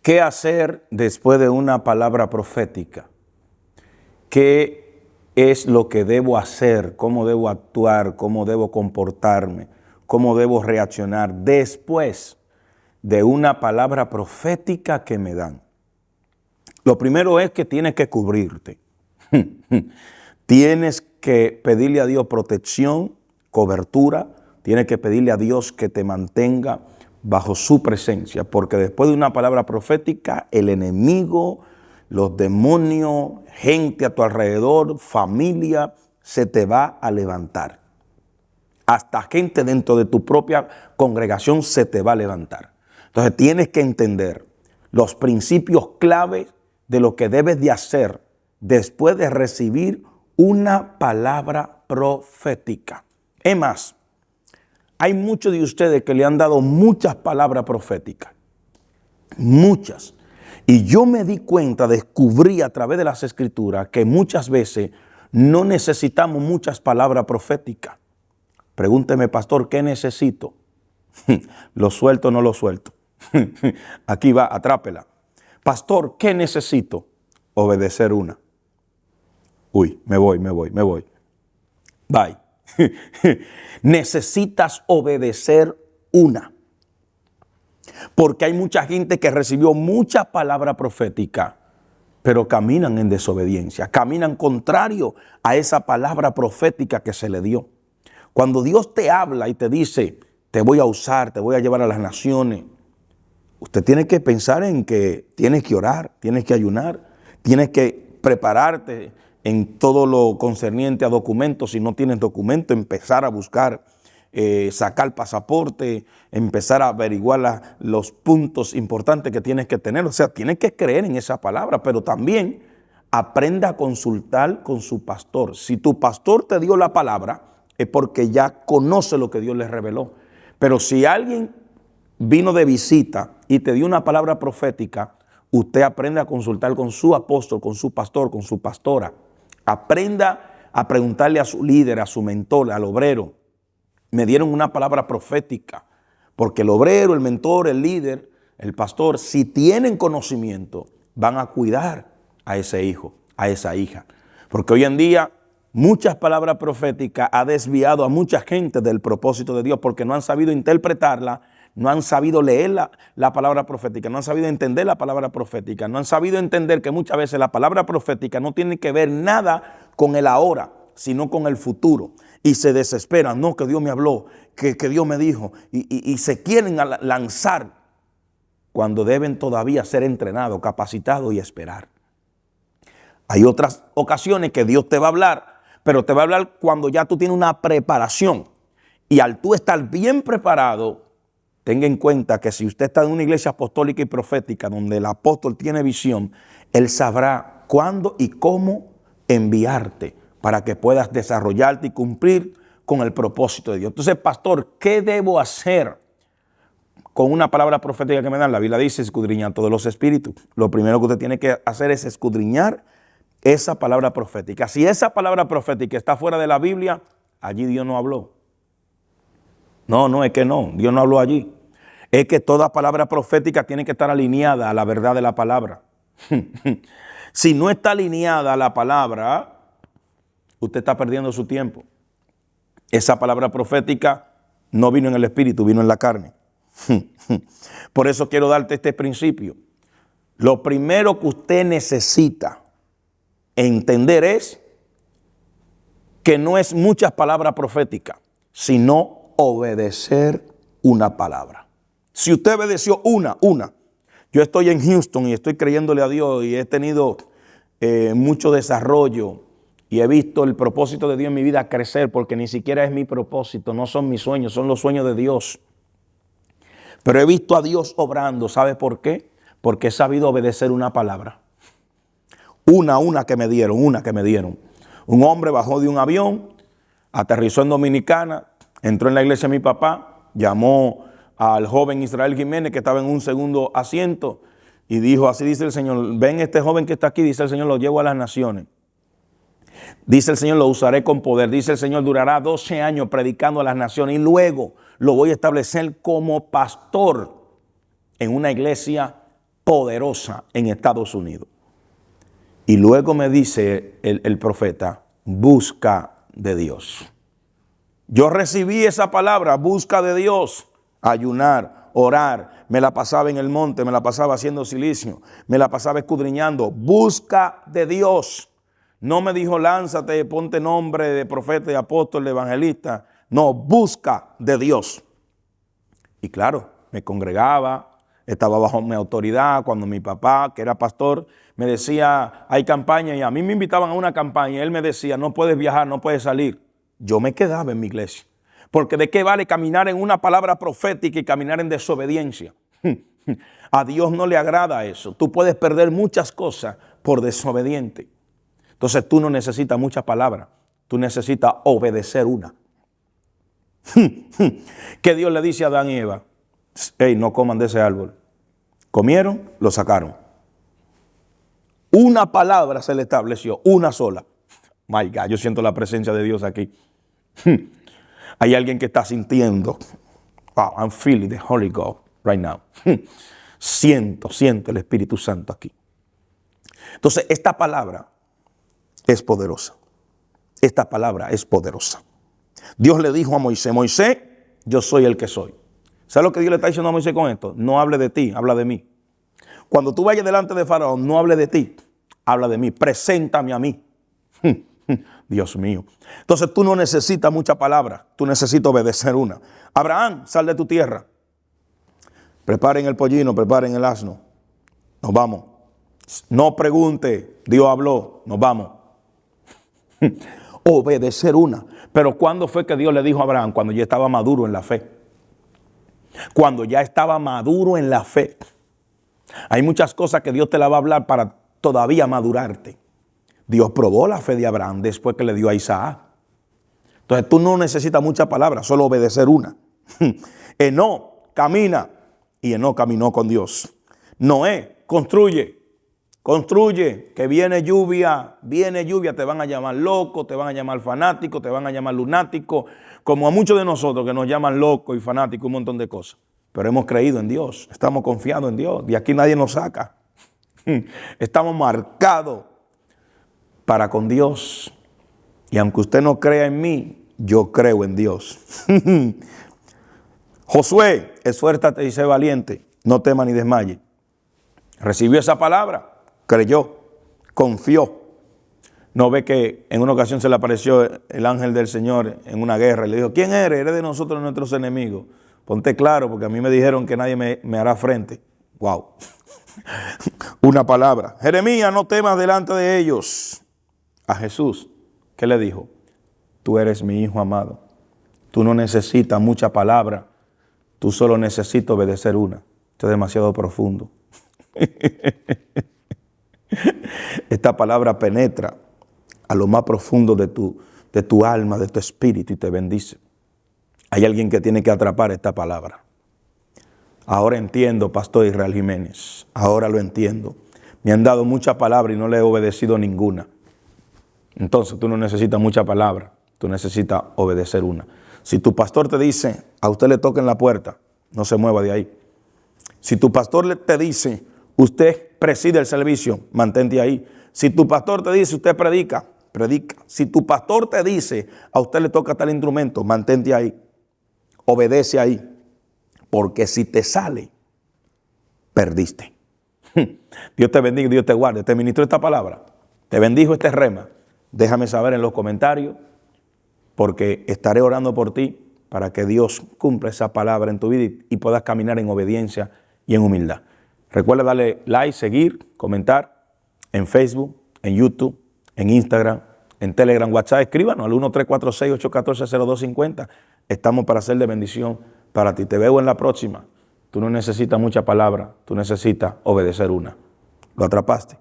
¿Qué hacer después de una palabra profética? ¿Qué es lo que debo hacer? ¿Cómo debo actuar? ¿Cómo debo comportarme? ¿Cómo debo reaccionar después de una palabra profética que me dan? Lo primero es que tienes que cubrirte. Tienes que pedirle a Dios protección, cobertura. Tienes que pedirle a Dios que te mantenga bajo su presencia, porque después de una palabra profética, el enemigo, los demonios, gente a tu alrededor, familia, se te va a levantar. Hasta gente dentro de tu propia congregación se te va a levantar. Entonces tienes que entender los principios claves de lo que debes de hacer después de recibir una palabra profética. Es más, hay muchos de ustedes que le han dado muchas palabras proféticas, muchas. Y yo me di cuenta, descubrí a través de las escrituras que muchas veces no necesitamos muchas palabras proféticas. Pregúnteme, pastor, ¿qué necesito? ¿Lo suelto o no lo suelto? Aquí va, atrápela. Pastor, ¿qué necesito? Obedecer una. Uy, me voy. Bye. Necesitas obedecer una. Porque hay mucha gente que recibió mucha palabra profética, pero caminan en desobediencia, caminan contrario a esa palabra profética que se le dio. Cuando Dios te habla y te dice, te voy a usar, te voy a llevar a las naciones, usted tiene que pensar en que tienes que orar, tienes que ayunar, tienes que prepararte en todo lo concerniente a documentos. Si no tienes documento, empezar a buscar, sacar pasaporte, empezar a averiguar los puntos importantes que tienes que tener. O sea, tienes que creer en esa palabra, pero también aprenda a consultar con su pastor. Si tu pastor te dio la palabra, es porque ya conoce lo que Dios le reveló. Pero si alguien vino de visita y te dio una palabra profética, usted aprende a consultar con su apóstol, con su pastor, con su pastora. Aprenda a preguntarle a su líder, a su mentor, al obrero. Me dieron una palabra profética, porque el obrero, el mentor, el líder, el pastor, si tienen conocimiento, van a cuidar a ese hijo, a esa hija. Porque hoy en día muchas palabras proféticas ha desviado a mucha gente del propósito de Dios, porque no han sabido interpretarla, no han sabido leer la palabra profética, no han sabido entender la palabra profética, no han sabido entender que muchas veces la palabra profética no tiene que ver nada con el ahora, sino con el futuro. Y se desesperan, no, que Dios me habló, que Dios me dijo, y se quieren lanzar cuando deben todavía ser entrenados, capacitados y esperar. Hay otras ocasiones que Dios te va a hablar, pero te va a hablar cuando ya tú tienes una preparación. Y al tú estar bien preparado, tenga en cuenta que si usted está en una iglesia apostólica y profética donde el apóstol tiene visión, él sabrá cuándo y cómo enviarte para que puedas desarrollarte y cumplir con el propósito de Dios. Entonces, pastor, ¿qué debo hacer con una palabra profética que me dan? La Biblia dice escudriñar todos los espíritus. Lo primero que usted tiene que hacer es escudriñar esa palabra profética. Si esa palabra profética está fuera de la Biblia, allí Dios no habló. No, es que no, Dios no habló allí. Es que toda palabra profética tiene que estar alineada a la verdad de la palabra. Si no está alineada a la palabra, usted está perdiendo su tiempo. Esa palabra profética no vino en el espíritu, vino en la carne. Por eso quiero darte este principio. Lo primero que usted necesita entender es que no es muchas palabras proféticas, sino obedecer una palabra. Si usted obedeció una. Yo estoy en Houston y estoy creyéndole a Dios y he tenido mucho desarrollo y he visto el propósito de Dios en mi vida crecer, porque ni siquiera es mi propósito, no son mis sueños, son los sueños de Dios. Pero he visto a Dios obrando. ¿Sabe por qué? Porque he sabido obedecer una palabra. Una que me dieron. Un hombre bajó de un avión, aterrizó en Dominicana, entró en la iglesia de mi papá, llamó al joven Israel Jiménez, que estaba en un segundo asiento, y dijo, así dice el Señor, ven este joven que está aquí, dice el Señor, lo llevo a las naciones. Dice el Señor, lo usaré con poder. Dice el Señor, durará 12 años predicando a las naciones y luego lo voy a establecer como pastor en una iglesia poderosa en Estados Unidos. Y luego me dice el profeta, busca de Dios. Yo recibí esa palabra, busca de Dios, ayunar, orar. Me la pasaba en el monte, me la pasaba haciendo silicio, me la pasaba escudriñando. Busca de Dios. No me dijo lánzate, ponte nombre de profeta, de apóstol, de evangelista. No, busca de Dios. Y claro, me congregaba, estaba bajo mi autoridad. Cuando mi papá, que era pastor, me decía, hay campaña, y a mí me invitaban a una campaña, y él me decía, no puedes viajar, no puedes salir. Yo me quedaba en mi iglesia, porque ¿de qué vale caminar en una palabra profética y caminar en desobediencia? A Dios no le agrada eso. Tú puedes perder muchas cosas por desobediente. Entonces tú no necesitas muchas palabras, tú necesitas obedecer una. Que Dios le dice a Adán y Eva, hey, no coman de ese árbol. Comieron, lo sacaron. Una palabra se le estableció, una sola. My God, yo siento la presencia de Dios aquí. Hay alguien que está sintiendo. Wow, I'm feeling the Holy Ghost right now. Siento el Espíritu Santo aquí. Entonces, esta palabra es poderosa. Esta palabra es poderosa. Dios le dijo a Moisés, Moisés, yo soy el que soy. ¿Sabes lo que Dios le está diciendo a Moisés con esto? No hable de ti, habla de mí. Cuando tú vayas delante de Faraón, no hable de ti, habla de mí. Preséntame a mí. Dios mío. Entonces tú no necesitas mucha palabra, tú necesitas obedecer una. Abraham, sal de tu tierra. Preparen el pollino, preparen el asno. Nos vamos. No pregunte, Dios habló, nos vamos. Obedecer una. Pero ¿cuándo fue que Dios le dijo a Abraham? Cuando ya estaba maduro en la fe. Cuando ya estaba maduro en la fe. Hay muchas cosas que Dios te la va a hablar para todavía madurarte. Dios probó la fe de Abraham después que le dio a Isaac. Entonces tú no necesitas mucha palabra, solo obedecer una. Enoc camina y Enoc caminó con Dios. Noé construye, que viene lluvia, te van a llamar loco, te van a llamar fanático, te van a llamar lunático, como a muchos de nosotros que nos llaman loco y fanático, un montón de cosas. Pero hemos creído en Dios, estamos confiados en Dios, de aquí nadie nos saca. Estamos marcados para con Dios. Y aunque usted no crea en mí, yo creo en Dios. Josué, esfuérzate y sé valiente, no temas ni desmayes. Recibió esa palabra, creyó, confió. No ve que en una ocasión se le apareció el ángel del Señor en una guerra y le dijo, ¿quién eres? Eres de nosotros nuestros enemigos. Ponte claro, porque a mí me dijeron que nadie me hará frente. Wow. Una palabra. Jeremías, no temas delante de ellos. A Jesús, ¿qué le dijo? Tú eres mi hijo amado. Tú no necesitas mucha palabra. Tú solo necesitas obedecer una. Esto es demasiado profundo. Esta palabra penetra a lo más profundo de tu alma, de tu espíritu y te bendice. Hay alguien que tiene que atrapar esta palabra. Ahora entiendo, Pastor Israel Jiménez. Ahora lo entiendo. Me han dado mucha palabra y no le he obedecido ninguna. Entonces tú no necesitas mucha palabra, tú necesitas obedecer una. Si tu pastor te dice, a usted le toquen la puerta, no se mueva de ahí. Si tu pastor te dice, usted preside el servicio, mantente ahí. Si tu pastor te dice, usted predica, predica. Si tu pastor te dice, a usted le toca tal instrumento, mantente ahí. Obedece ahí. Porque si te sale, perdiste. Dios te bendiga, Dios te guarde. Te ministró esta palabra. Te bendijo este rema. Déjame saber en los comentarios, porque estaré orando por ti para que Dios cumpla esa palabra en tu vida y puedas caminar en obediencia y en humildad. Recuerda darle like, seguir, comentar en Facebook, en YouTube, en Instagram, en Telegram, WhatsApp. Escríbanos al 1-346-814-0250. Estamos para ser de bendición para ti. Te veo en la próxima. Tú no necesitas mucha palabra, tú necesitas obedecer una. ¿Lo atrapaste?